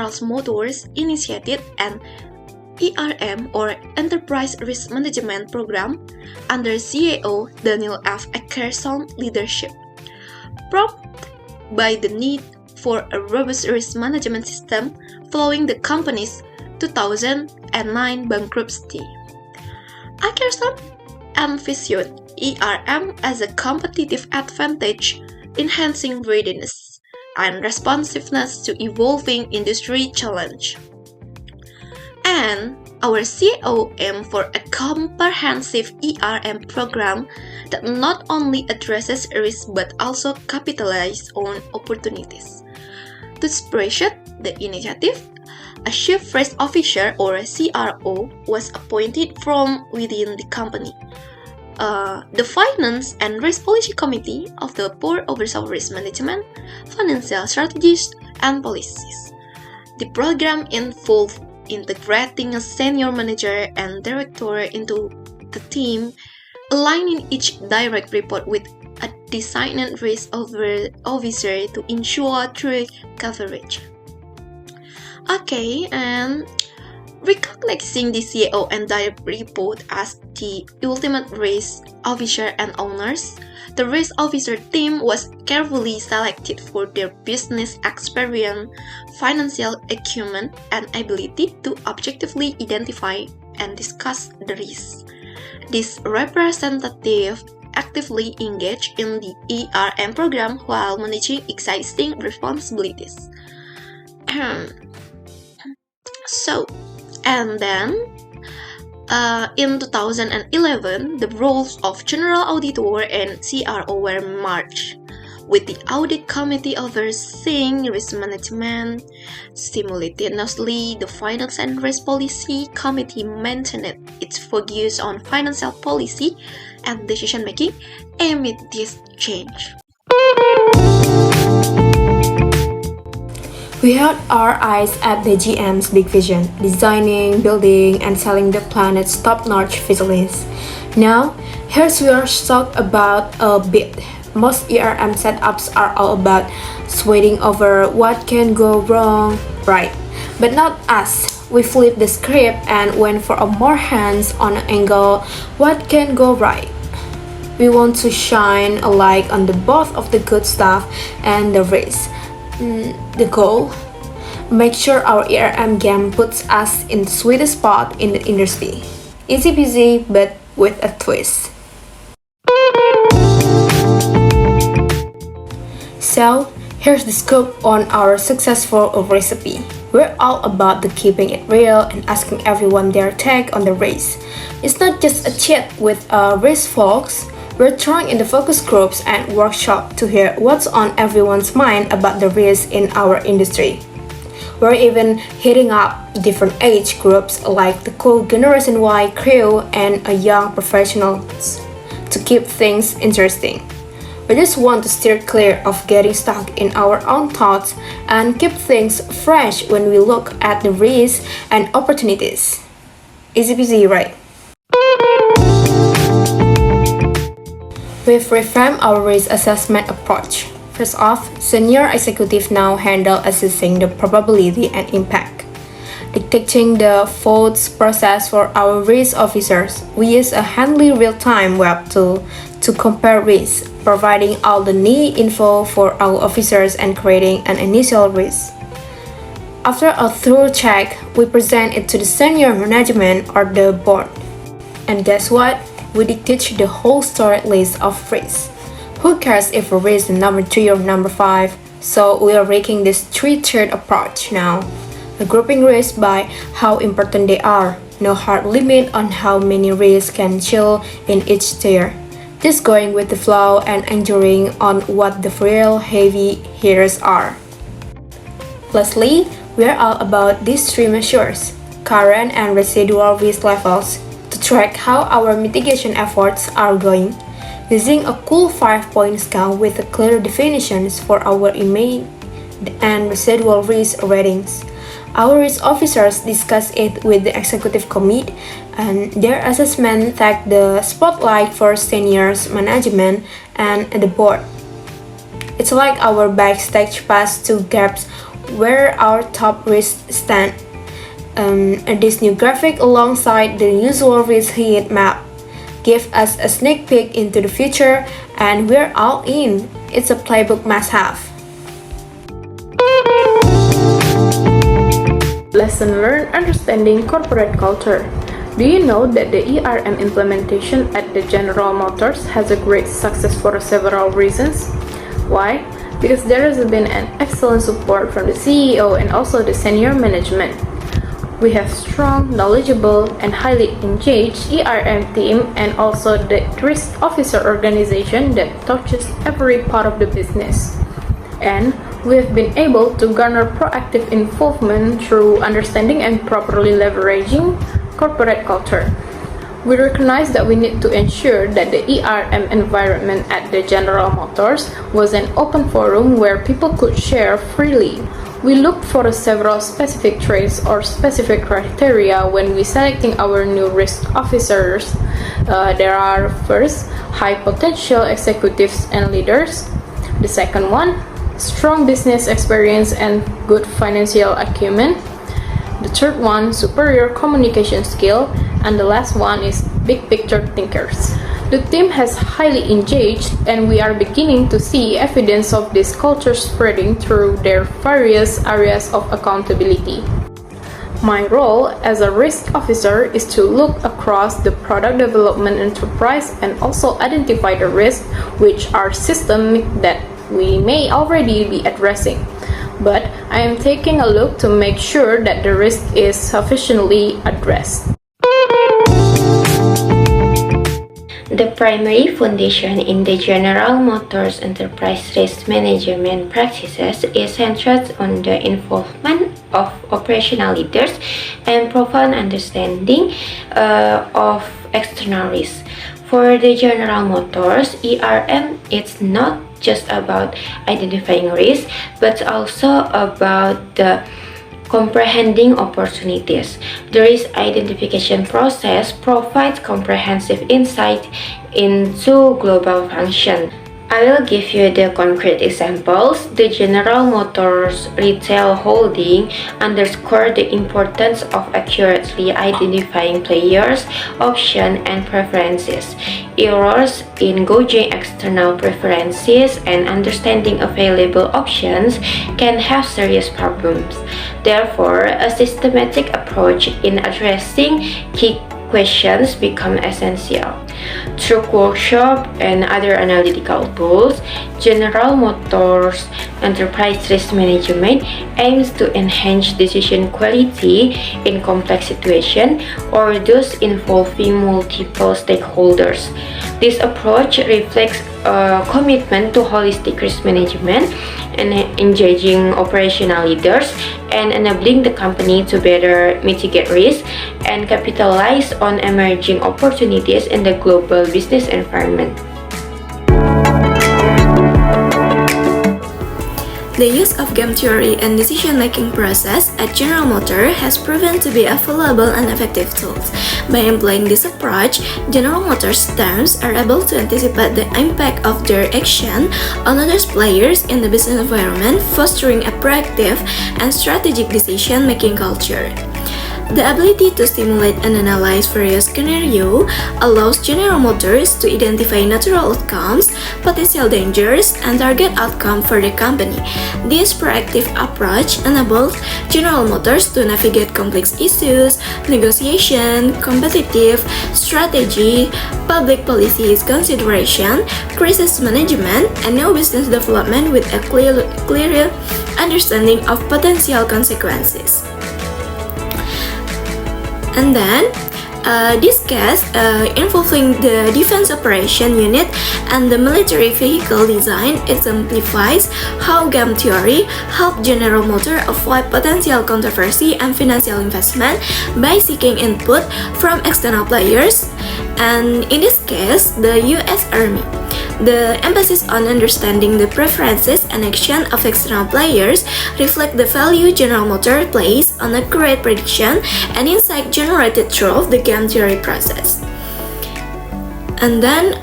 General Motors initiated an ERM or Enterprise Risk Management Program under CEO Daniel F. Eckerson's leadership, prompted by the need for a robust risk management system following the company's 2009 bankruptcy. Eckerson envisioned ERM as a competitive advantage, enhancing readiness and responsiveness to evolving industry challenges. And our CEO aimed for a comprehensive ERM program that not only addresses risk but also capitalizes on opportunities. To spearhead the initiative, a Chief Risk Officer or CRO was appointed from within the company. The Finance and Risk Policy Committee of the Board oversaw risk management, financial strategies, and policies. The program involved integrating a senior manager and director into the team, aligning each direct report with a designated risk officer to ensure true coverage. Okay, and recognizing the CEO and direct report as the ultimate risk officer and owners, the risk officer team was carefully selected for their business experience, financial acumen, and ability to objectively identify and discuss the risks. This representative actively engaged in the ERM program while managing existing responsibilities. In 2011, the roles of General Auditor and CRO were merged, with the Audit Committee overseeing risk management. Simultaneously, the Finance and Risk Policy Committee maintained its focus on financial policy and decision-making amid this change. We had our eyes at the GM's big vision, designing, building, and selling the planet's top-notch facilities. Now, here's where we talk about a bit. Most ERM setups are all about sweating over what can go wrong, right? But not us. We flipped the script and went for a more hands-on angle, what can go right. We want to shine a light on the both of the good stuff and the risk. The goal? Make sure our ERM game puts us in the sweetest spot in the industry. Easy peasy, but with a twist. So, here's the scoop on our successful recipe. We're all about the keeping it real and asking everyone their take on the race. It's not just a chat with race folks. We're throwing in the focus groups and workshop to hear what's on everyone's mind about the risk in our industry. We're even hitting up different age groups like the cool Generation Y crew and young professionals to keep things interesting. We just want to steer clear of getting stuck in our own thoughts and keep things fresh when we look at the risks and opportunities. Easy peasy, right? We've revamped our risk assessment approach. First off, senior executives now handle assessing the probability and impact. Dictating the votes process for our risk officers, we use a handy real-time web tool to compare risks, providing all the needed info for our officers and creating an initial risk. After a thorough check, we present it to the senior management or the board. And guess what? We dictate the whole story list of risks. Who cares if a risk is number 3 or number 5? So we are ranking this 3-tiered approach now. Grouping risks by how important they are. No hard limit on how many risks can chill in each tier. Just going with the flow and enjoying on what the real heavy hitters are. Lastly, we are all about these 3 measures, current and residual risk levels, to track how our mitigation efforts are going, using a cool 5-point scale with clear definitions for our immediate and residual risk ratings. Our risk officers discuss it with the executive committee, and their assessment takes the spotlight for seniors, management, and the board. It's like our backstage pass to grasp where our top risks stand. This new graphic alongside the usual risk heat map gives us a sneak peek into the future, and we're all in. It's a playbook must-have. Lesson learned: understanding corporate culture. Do you know that the ERM implementation at the General Motors has a great success for several reasons? Why? Because there has been an excellent support from the CEO and also the senior management. We have strong, knowledgeable, and highly engaged ERM team and also the risk officer organization that touches every part of the business. And we have been able to garner proactive involvement through understanding and properly leveraging corporate culture. We recognize that we need to ensure that the ERM environment at the General Motors was an open forum where people could share freely. We looked for several specific traits or specific criteria when we selecting our new risk officers. There are first, high potential executives and leaders. The second one, strong business experience and good financial acumen. The third one, superior communication skill, and the last one is big picture thinkers. The team has highly engaged, and we are beginning to see evidence of this culture spreading through their various areas of accountability. My role as a risk officer is to look across the product development enterprise and also identify the risks which are systemic that we may already be addressing. But I am taking a look to make sure that the risk is sufficiently addressed. The primary foundation in the General Motors enterprise risk management practices is centered on the involvement of operational leaders and profound understanding of external risks. For the General Motors, ERM is not just about identifying risks, but also about the comprehending opportunities. The risk identification process provides comprehensive insight into global function. I will give you the concrete examples. The General Motors retail holding underscored the importance of accurately identifying players, options, and preferences. Errors in gauging external preferences and understanding available options can have serious problems. Therefore, a systematic approach in addressing key questions become essential. Through workshop and other analytical tools, General Motors enterprise risk management aims to enhance decision quality in complex situations or those involving multiple stakeholders. This approach reflects a commitment to holistic risk management and engaging operational leaders and enabling the company to better mitigate risk and capitalize on emerging opportunities in the global business environment. The use of game theory and decision-making process at General Motors has proven to be a valuable and effective tool. By employing this approach, General Motors teams are able to anticipate the impact of their action on other players in the business environment, fostering a proactive and strategic decision-making culture. The ability to stimulate and analyze various scenarios allows General Motors to identify natural outcomes, potential dangers, and target outcomes for the company. This proactive approach enables General Motors to navigate complex issues, negotiation, competitive strategy, public policy consideration, crisis management, and new business development with a clear understanding of potential consequences. And then, this case involving the Defense Operation Unit and the military vehicle design exemplifies how game theory helped General Motors avoid potential controversy and financial investment by seeking input from external players, and in this case, the U.S. Army. The emphasis on understanding the preferences and action of external players reflect the value General Motors places on accurate prediction and insight generated through the game theory process. And then,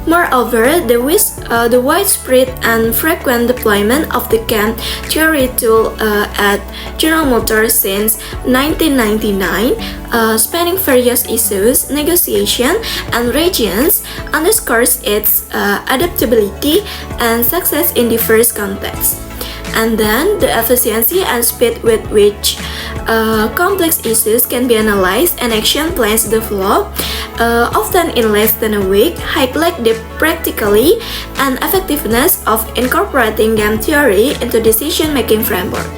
moreover, the widespread and frequent deployment of the game theory tool at General Motors since 1999, spanning various issues, negotiation, and regions, underscores its adaptability and success in diverse contexts. And then the efficiency and speed with which complex issues can be analyzed and action plans developed, often in less than a week, highlight the practicality and effectiveness of incorporating game theory into decision-making framework.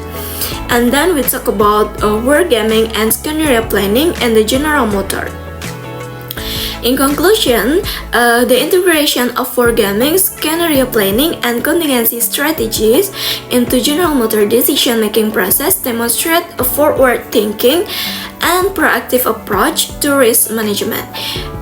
And then we talk about wargaming and scenario planning in the General Motor. In conclusion, the integration of wargaming, scenario planning, and contingency strategies into General Motor decision-making process demonstrate a forward-thinking and proactive approach to risk management.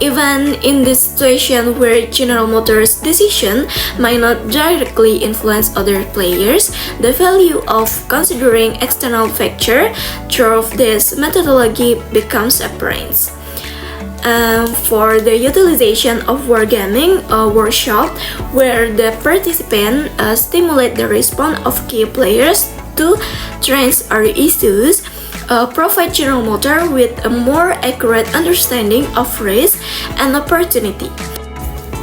Even in the situation where General Motors' decision might not directly influence other players, the value of considering external factors through this methodology becomes apparent. For the utilization of wargaming workshop, where the participants stimulate the response of key players to trends or issues, provide General Motor with a more accurate understanding of risk and opportunity.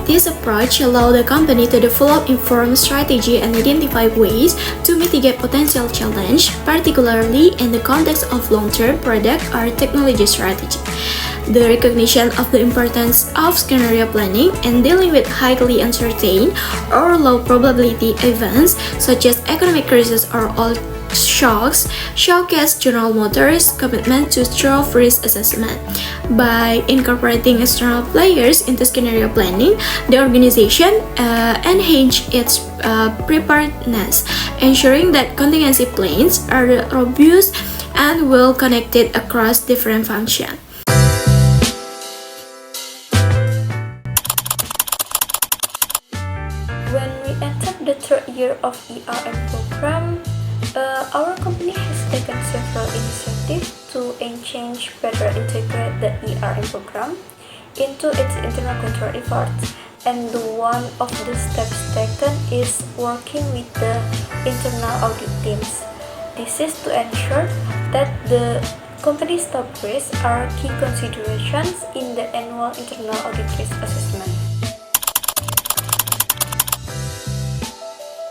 This approach allows the company to develop informed strategy and identify ways to mitigate potential challenge, particularly in the context of long-term product or technology strategy. The recognition of the importance of scenario planning and dealing with highly uncertain or low probability events such as economic crisis or oil shocks showcase General Motors' commitment to thorough risk assessment. By incorporating external players into scenario planning, the organization enhanced its preparedness, ensuring that contingency plans are robust and well connected across different functions. When we entered the third year of ERM program, our company has taken several initiatives to change, better integrate the ERM program into its internal control efforts. And one of the steps taken is working with the internal audit teams. This is to ensure that the company's top risks are key considerations in the annual internal audit risk assessment.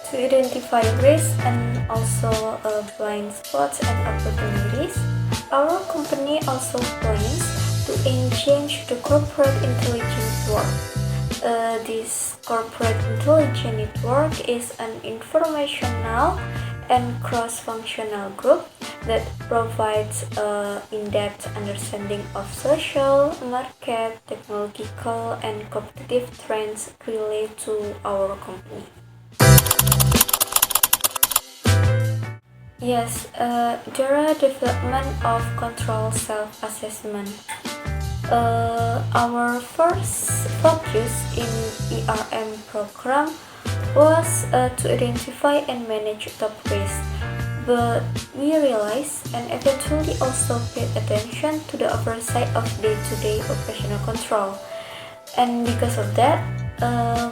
To identify risks and also blind spots and opportunities, our company also plans to engage the corporate intelligence network. This corporate intelligence network is an informational and cross-functional group that provides in-depth understanding of social, market, technological, and competitive trends related to our company. Yes, there are development of control self-assessment. Our first focus in ERM program was to identify and manage top risks, but we realized and eventually also paid attention to the oversight of day-to-day operational control. And because of that,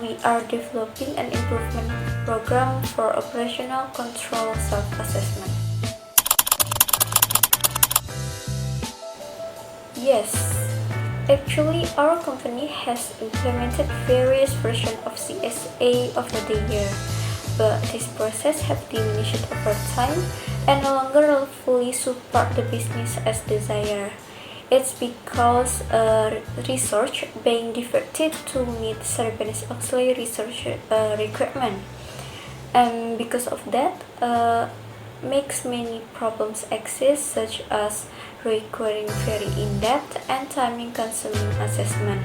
we are developing an improvement program for operational control self-assessment. Yes, actually our company has implemented various versions of CSA over the year, but this process has diminished over time and no longer fully support the business as desired. It's because research being diverted to meet Sarbanes-Oxley research requirement, and because of that, makes many problems exist, such as requiring very in-depth and time-consuming assessment,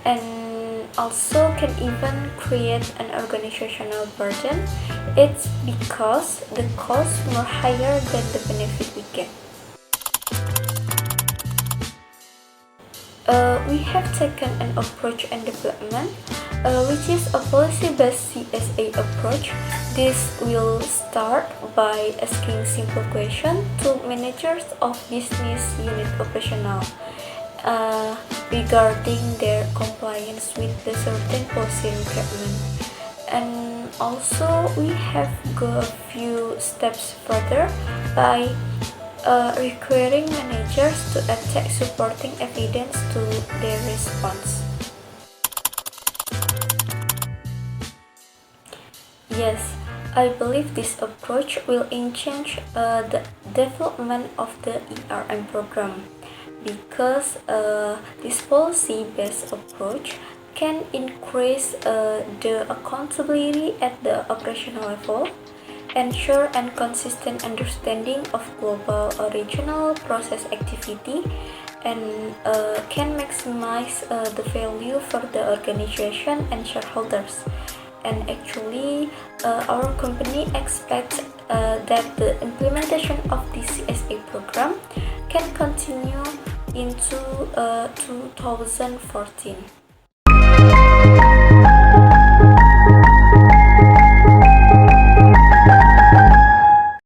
and also can even create an organizational burden. It's because the costs more higher than the benefit we get. We have taken an approach and development, which is a policy-based CSA approach. This will start by asking simple questions to managers of business unit operational, regarding their compliance with the certain policy requirement. And also we have go a few steps further by requiring managers to attach supporting evidence to their response. Yes, I believe this approach will enhance the development of the ERM program because this policy-based approach can increase the accountability at the operational level, ensure and consistent understanding of global or regional process activity, and can maximize the value for the organization and shareholders. And actually, our company expects that the implementation of the CSA program can continue into 2014.